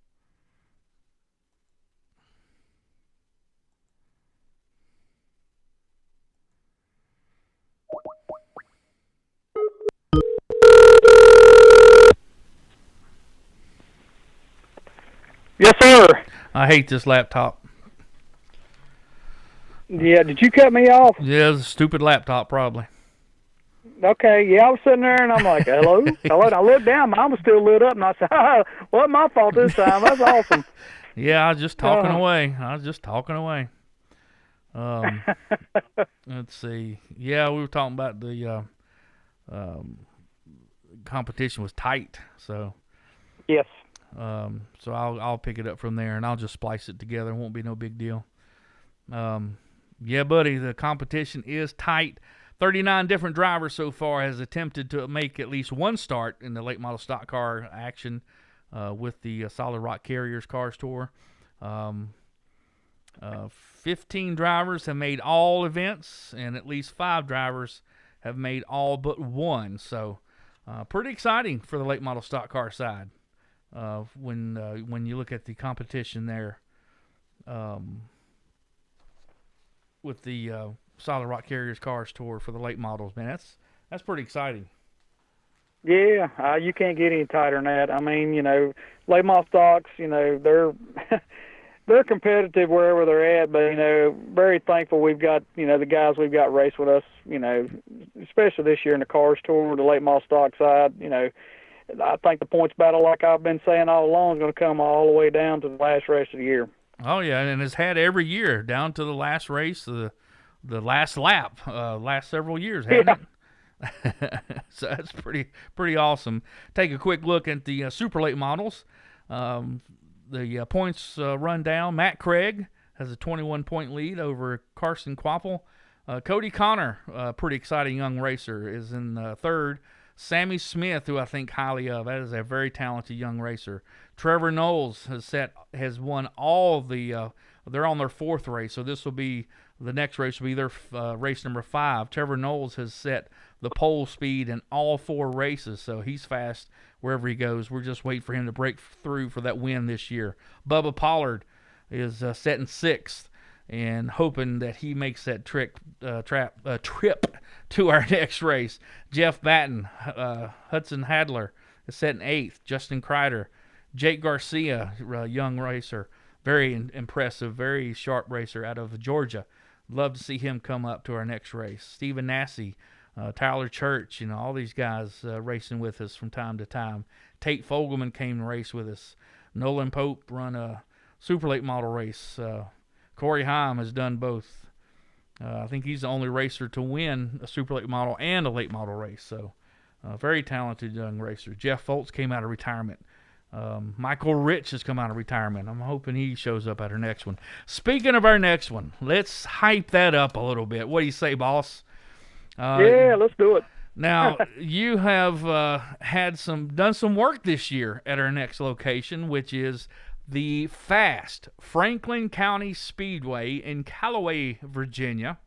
Yes, sir. I hate this laptop. Yeah, did you cut me off? Yeah, it's a stupid laptop, probably. Okay, yeah, I was sitting there, and I'm like, hello? Hello? And I looked down, mine was still lit up, and I said, well, my fault this time. That's awesome. Yeah, I was just talking away. Let's see. Yeah, we were talking about the competition was tight, so. Yes. So I'll pick it up from there, and I'll just splice it together. It won't be no big deal. Yeah, buddy, the competition is tight. 39 different drivers so far has attempted to make at least one start in the late model stock car action with the Solid Rock Carriers Cars Tour. 15 drivers have made all events, and at least 5 drivers have made all but one. So pretty exciting for the late model stock car side when you look at the competition there with the Solid Rock Carriers Cars Tour for the late models. Man, that's pretty exciting. Yeah, you can't get any tighter than that. I mean, late model stocks, they're they're competitive wherever they're at, but very thankful we've got the guys we've got race with us. Especially this year in the Cars Tour, the late model stock side. I think the points battle, like I've been saying all along, is going to come all the way down to the last race of the year. Oh yeah, and it's had every year down to the last race, the last lap, last several years, hasn't it? So that's pretty awesome. Take a quick look at the super late models. The points run down. Matt Craig has a 21-point lead over Carson Quapple. Cody Connor, pretty exciting young racer, is in third. Sammy Smith, who I think highly of, that is a very talented young racer. Trevor Knowles has won all the. They're on their 4th race, so this will be the next race will be their race number 5. Trevor Knowles has set the pole speed in all 4 races, so he's fast wherever he goes. We're just waiting for him to break through for that win this year. Bubba Pollard is set in 6th and hoping that he makes that trip to our next race. Jeff Batten, Hudson Hadler is set in 8th. Justin Kreider, Jake Garcia, young racer, very impressive, very sharp racer out of Georgia. Love to see him come up to our next race. Stephen Nassy, Tyler Church, all these guys racing with us from time to time. Tate Fogelman came to race with us. Nolan Pope run a super late model race. Corey Heim has done both. I think he's the only racer to win a super late model and a late model race. So, very talented young racer. Jeff Foltz came out of retirement. Michael Rich has come out of retirement. I'm hoping he shows up at our next one. Speaking of our next one, let's hype that up a little bit. What do you say, boss? Yeah, let's do it. Now, you have done some work this year at our next location, which is the Fast Franklin County Speedway in Callaway, Virginia.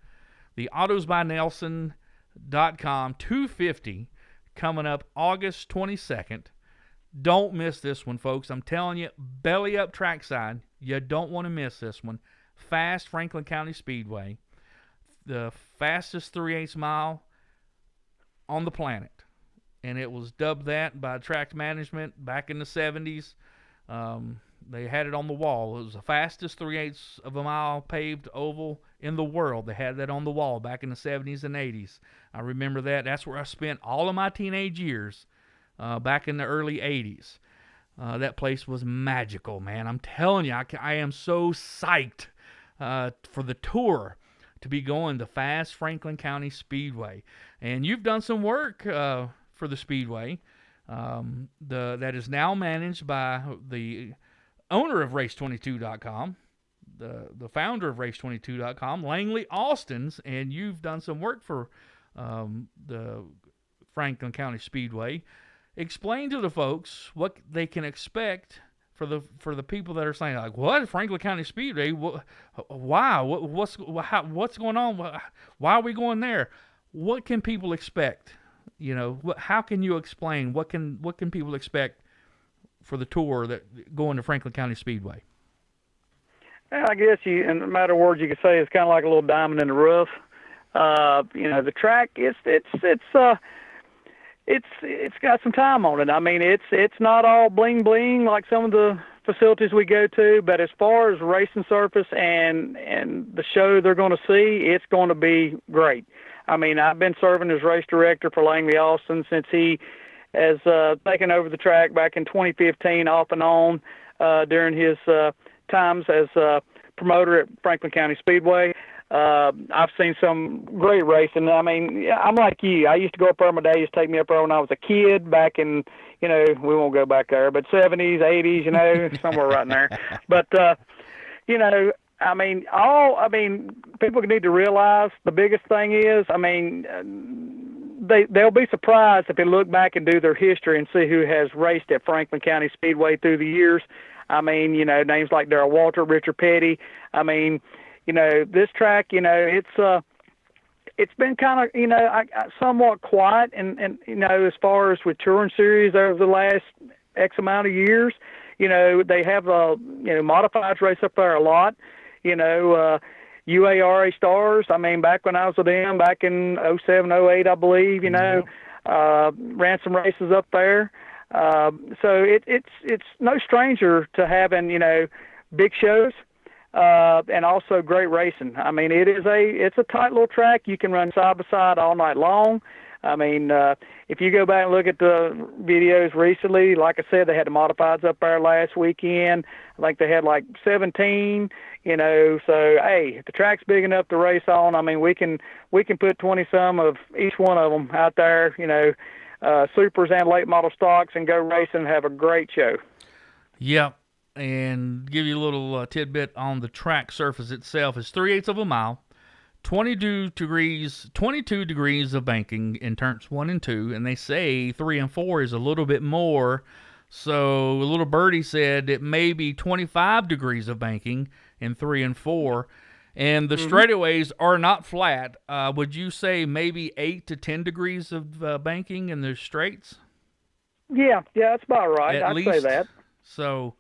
The AutosByNelson.com 250 coming up August 22nd. Don't miss this one, folks. I'm telling you, belly up trackside. You don't want to miss this one. Fast Franklin County Speedway, the fastest 3/8 mile on the planet, and it was dubbed that by track management back in the 70s. They had it on the wall. It was the fastest 3/8 of a mile paved oval in the world. They had that on the wall back in the 70s and 80s. I remember that. That's where I spent all of my teenage years back in the early 80s. That place was magical, man. I'm telling you, I am so psyched for the tour to be going to Fast Franklin County Speedway. And you've done some work for the Speedway that is now managed by the owner of Race22.com, the founder of Race22.com, Langley Austins, and you've done some work for the Franklin County Speedway. Explain to the folks what they can expect for the people that are saying, like, what, Franklin County Speedway? Why? What's going on? Why are we going there? What can people expect? You know, how can you explain what can people expect for the tour that going to Franklin County Speedway? I guess in a matter of words, you could say it's kind of like a little diamond in the rough. The track it's got some time on it. I mean, it's not all bling bling like some of the facilities we go to, but as far as racing surface and the show they're going to see, it's going to be great. I mean, I've been serving as race director for Langley Austin since he has taken over the track back in 2015 off and on during his times as promoter at Franklin County Speedway. I've seen some great racing. I mean, I'm like you. I used to go up there. My dad used to take me up there when I was a kid back in, we won't go back there, but 70s, 80s, somewhere right in there. But, people need to realize the biggest thing is, they'll be surprised if they look back and do their history and see who has raced at Franklin County Speedway through the years. I mean, names like Darrell Walter, Richard Petty. I mean, this track, it's been kind of, somewhat quiet and as far as with touring series over the last X amount of years. They have, modifieds race up there a lot. UARA Stars, back when I was with them, back in 07, 08, I believe, ran some races up there. So it's no stranger to having, big shows. And also great racing. I mean, it's a tight little track. You can run side by side all night long. I mean, if you go back and look at the videos recently, like I said, they had the modifieds up there last weekend. I think they had like 17, so hey, if the track's big enough to race on, I mean, we can put 20 some of each one of them out there, supers and late model stocks, and go racing and have a great show. Yep. And give you a little tidbit on the track surface itself. It's 3/8 of a mile, 22 degrees of banking in turns 1 and 2, and they say 3 and 4 is a little bit more. So a little birdie said it may be 25 degrees of banking in 3 and 4, and the straightaways are not flat. Would you say maybe 8 to 10 degrees of banking in the straights? Yeah, that's about right. I'd say that. So.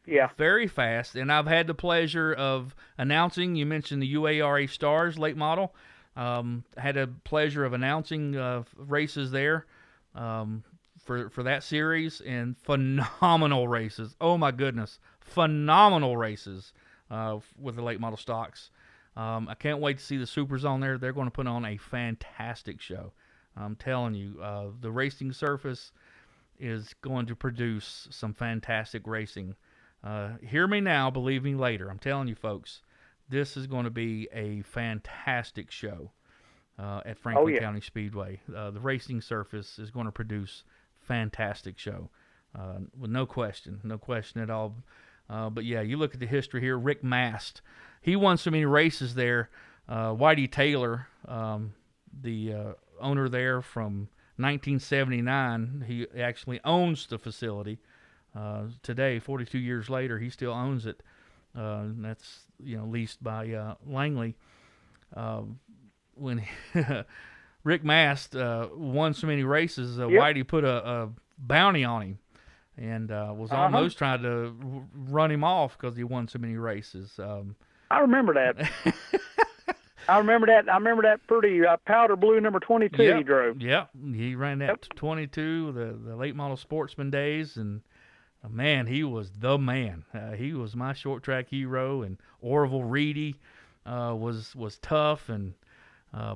Yeah. Very fast, and I've had the pleasure of announcing. You mentioned the UARA Stars late model. Had a pleasure of announcing races there for that series, and phenomenal races. Oh my goodness, phenomenal races with the late model stocks. I can't wait to see the supers on there. They're going to put on a fantastic show. I'm telling you, the racing surface is going to produce some fantastic racing. Hear me now, believe me later. I'm telling you, folks, this is going to be a fantastic show at Franklin County Speedway. The racing surface is going to produce fantastic show, with no question at all. But yeah, you look at the history here. Rick Mast, he won so many races there. Whitey Taylor, the owner there from 1979. He actually owns the facility. Today, 42 years later, he still owns it. And that's leased by Langley. When Rick Mast won so many races, Whitey put a bounty on him, and was almost trying to run him off because he won so many races. I remember that. I remember that pretty powder blue number 22 he drove. Yep, he ran that 22, the late model Sportsman days, and man, he was the man. He was my short track hero, and Orville Reedy was tough, and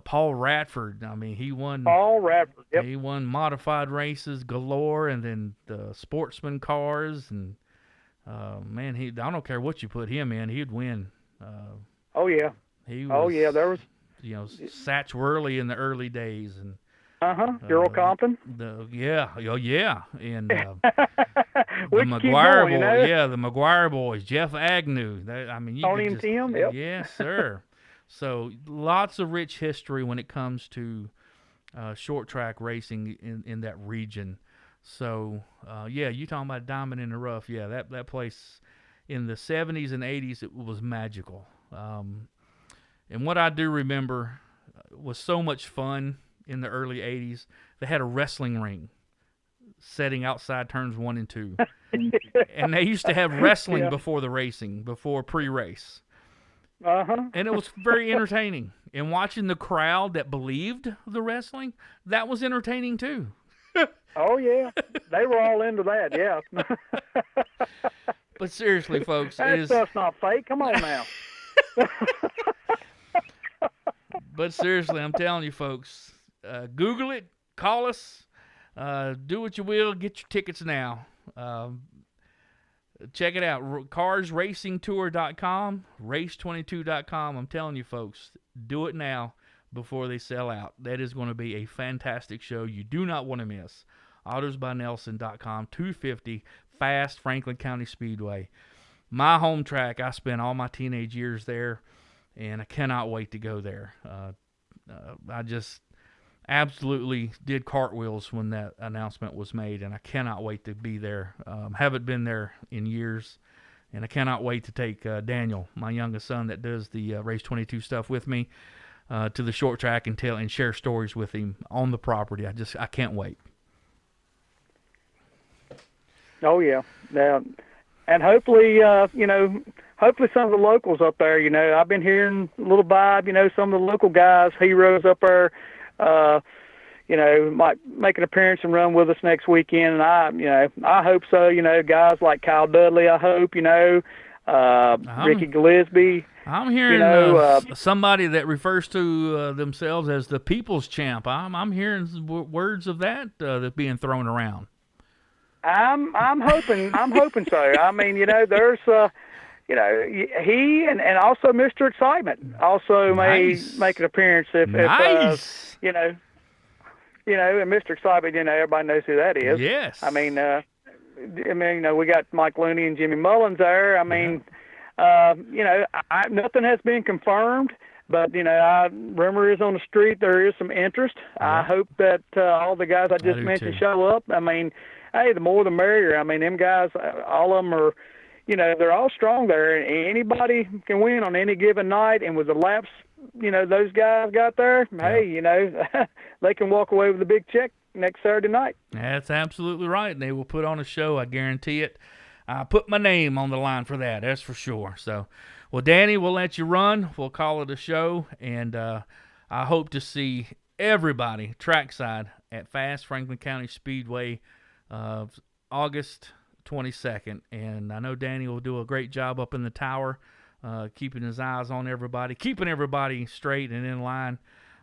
Paul Radford. I mean, he won. Paul Radford. Yep. He won modified races galore, and then the Sportsman cars, and man, I don't care what you put him in, he'd win. Oh yeah. He was, there was Satch Worley in the early days, and Earl Compton. And the McGuire boys, Jeff Agnew. Tony and Tim. Yep. Yes, sir. So lots of rich history when it comes to short track racing in that region. So you talking about diamond in the rough? Yeah, that place in the 70s and 80s, it was magical. And what I do remember was so much fun in the early 80s. They had a wrestling ring setting outside turns 1 and 2. And they used to have wrestling before the racing, before pre-race. And it was very entertaining. And watching the crowd that believed the wrestling, that was entertaining too. Oh, yeah. They were all into that, yeah. But seriously, folks, that stuff's not fake. Come on now. But seriously, I'm telling you, folks, Google it, call us, do what you will, get your tickets now. Check it out, carsracingtour.com, race22.com. I'm telling you, folks, do it now before they sell out. That is going to be a fantastic show you do not want to miss. AutosByNelson.com, 250 Fast Franklin County Speedway. My home track. I spent all my teenage years there, and I cannot wait to go there. I just absolutely did cartwheels when that announcement was made, and I cannot wait to be there. Haven't been there in years, and I cannot wait to take Daniel, my youngest son that does the Race22 stuff with me, to the short track and share stories with him on the property. I can't wait. Oh yeah, and hopefully, hopefully some of the locals up there. I've been hearing a little vibe. Some of the local guys, heroes up there, might make an appearance and run with us next weekend. And I hope so. Guys like Kyle Dudley. I hope. Ricky Gillespie. I'm hearing somebody that refers to themselves as the People's Champ. I'm hearing words of that that's being thrown around. I'm hoping so. I mean, there's he and also Mr. Excitement also may make an appearance if and Mr. Excitement, everybody knows who that is. Yes. I mean, we got Mike Looney and Jimmy Mullins there. I mean, nothing has been confirmed, but rumor is on the street there is some interest. I hope that all the guys I just mentioned show up. I mean, hey, the more the merrier. I mean, them guys, all of them are, they're all strong there. And anybody can win on any given night. And with the laps, those guys got there, hey, they can walk away with a big check next Saturday night. That's absolutely right. They will put on a show, I guarantee it. I put my name on the line for that, that's for sure. So, well, Danny, we'll let you run. We'll call it a show. And I hope to see everybody trackside at Fast Franklin County Speedway August 22nd, and I know Danny will do a great job up in the tower, keeping his eyes on everybody, keeping everybody straight and in line.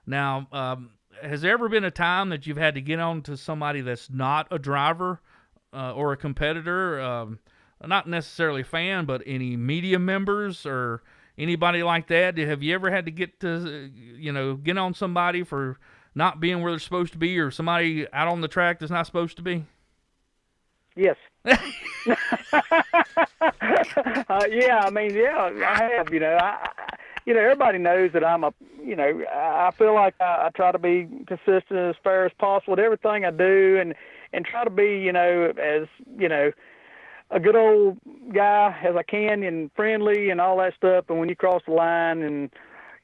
Now, has there ever been a time that you've had to get on to somebody that's not a driver or a competitor, not necessarily a fan, but any media members or anybody like that? Have you ever had to get on somebody for not being where they're supposed to be, or somebody out on the track that's not supposed to be? Yes. I have. everybody knows that I feel like I try to be consistent as fair as possible with everything I do, and try to be, as, a good old guy as I can and friendly and all that stuff. And when you cross the line and,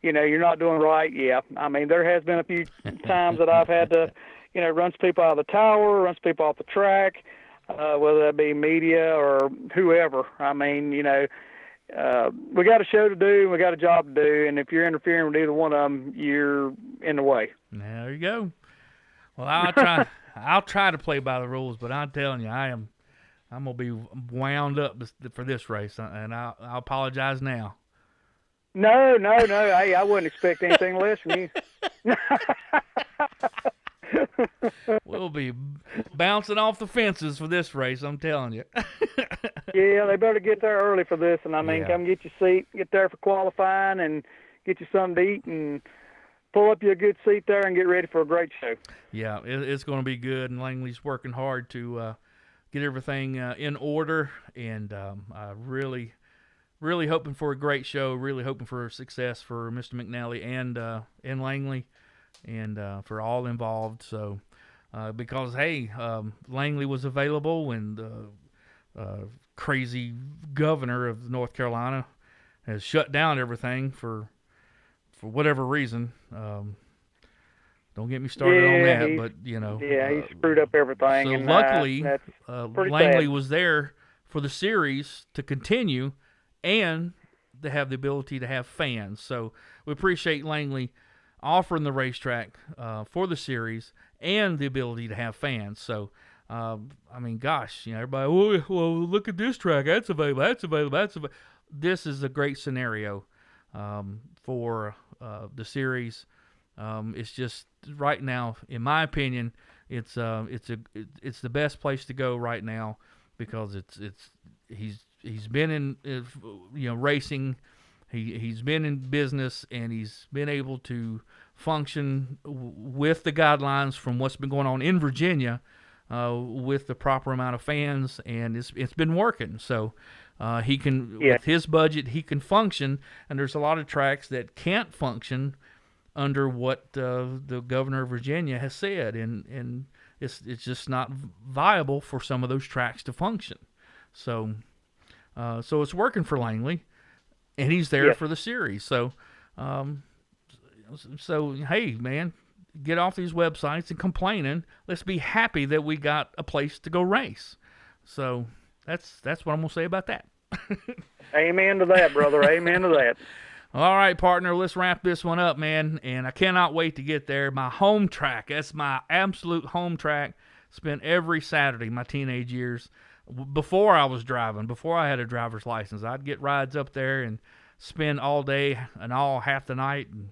you're not doing right, yeah. I mean, there has been a few times that I've had to, run some people out of the tower, run some people off the track, whether that be media or whoever. I mean, we got a show to do, we got a job to do, and if you're interfering with either one of them, you're in the way. There you go. Well, I'll try to play by the rules, but I'm telling you, I'm gonna be wound up for this race, and I'll apologize now. No. Hey, I wouldn't expect anything less from you. We'll be bouncing off the fences for this race, I'm telling you. Yeah, they better get there early for this, and come get your seat, get there for qualifying, and get you something to eat, and pull up you a good seat there and get ready for a great show. Yeah, it's going to be good, and Langley's working hard to get everything in order, and really hoping for a great show, really hoping for success for Mr. McNally and Langley, and for all involved. So, because, hey, Langley was available, and crazy governor of North Carolina has shut down everything for whatever reason. Don't get me started on that, but, Yeah, he screwed up everything. So, and, luckily, Langley sad. was there for the series to continue and to have the ability to have fans. So, we appreciate Langley offering the racetrack for the series and the ability to have fans. So, gosh, everybody, well, look at this track. That's available. This is a great scenario for the series. It's just right now, in my opinion, it's the best place to go right now, because he's been in racing, he's been in business, and he's been able to function with the guidelines from what's been going on in Virginia, with the proper amount of fans, and it's been working. So he can, with his budget, he can function, and there's a lot of tracks that can't function under what the governor of Virginia has said, and it's just not viable for some of those tracks to function. So it's working for Langley, and he's there for the series. So hey, man, get off these websites and complaining. Let's be happy that we got a place to go race. So that's what I'm gonna say about that. Amen to that, brother. Amen to that. All right, partner, let's wrap this one up, man. And I cannot wait to get there. My home track, that's my absolute home track. Spent every Saturday, my teenage years, before I was driving, before I had a driver's license. I'd get rides up there and spend all day and half the night and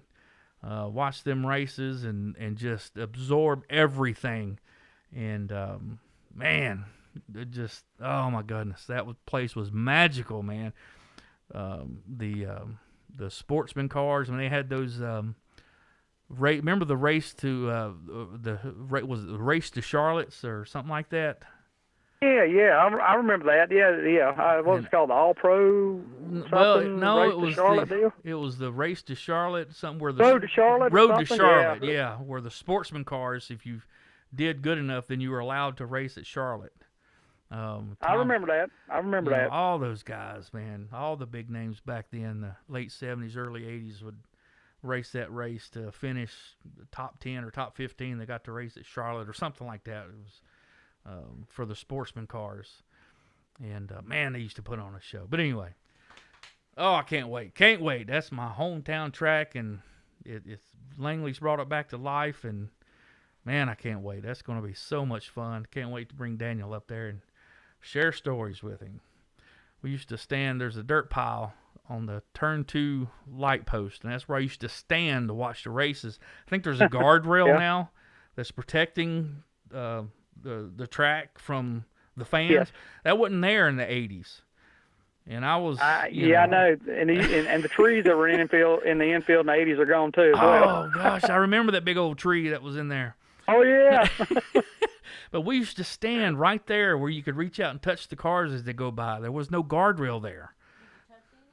watch them races and just absorb everything. And, man, it just, oh, my goodness, place was magical, man. The sportsman cars, when they had those, remember the race to was it the race to Charlotte's or something like that? Yeah, I remember that. Yeah. What was it called, the All Pro? Well, no, race it was Charlotte deal? It was the race to Charlotte, something where the Road to Charlotte. Road to Charlotte, yeah, where the sportsman cars, if you did good enough, then you were allowed to race at Charlotte. I remember that. All those guys, man, all the big names back then, the late 70s, early 80s, would race that race to finish top 10 or top 15. They got to race at Charlotte or something like that. It was for the sportsman cars. And, man, they used to put on a show. But anyway, I can't wait. That's my hometown track, and it's Langley's brought it back to life, and, man, I can't wait. That's going to be so much fun. Can't wait to bring Daniel up there and share stories with him. We used to stand, there's a dirt pile on the turn 2 light post, and that's where I used to stand to watch the races. I think there's a guardrail now that's protecting the track from the fans. Yes. That wasn't there in the 80s. And I was, I know. And the trees that were in the infield in the 80s are gone too. Oh, gosh, I remember that big old tree that was in there. Oh, yeah. But we used to stand right there where you could reach out and touch the cars as they go by. There was no guardrail there.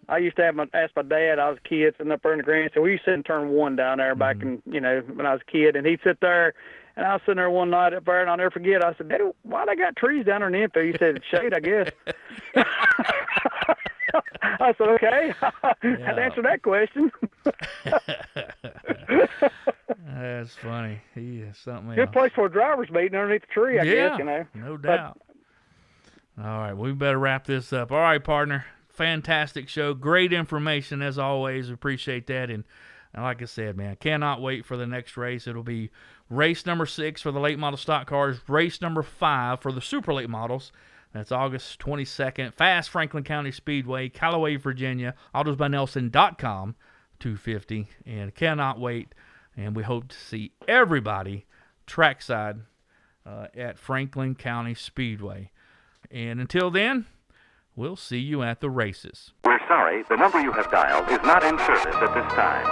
I used to ask my dad. I was a kid sitting up there in the grandstand. We used to sit in turn 1 down there back in, when I was a kid, and he'd sit there. And I was sitting there one night up there, and I'll never forget. I said, "Daddy, why they got trees down there in the infield?" He said, "Shade, I guess." I said, "Okay, I'd answer that question." That's funny. He is something Good else. place for a driver's meeting underneath the tree, I guess, No doubt. All right, we better wrap this up. All right, partner. Fantastic show. Great information as always. Appreciate that. And like I said, man, cannot wait for the next race. It'll be race number 6 for the late model stock cars, race number 5 for the super late models. That's August 22nd. Fast Franklin County Speedway, Callaway, Virginia. AutosByNelson.com 250. And cannot wait. And we hope to see everybody trackside at Franklin County Speedway. And until then, we'll see you at the races. We're sorry, the number you have dialed is not in service at this time.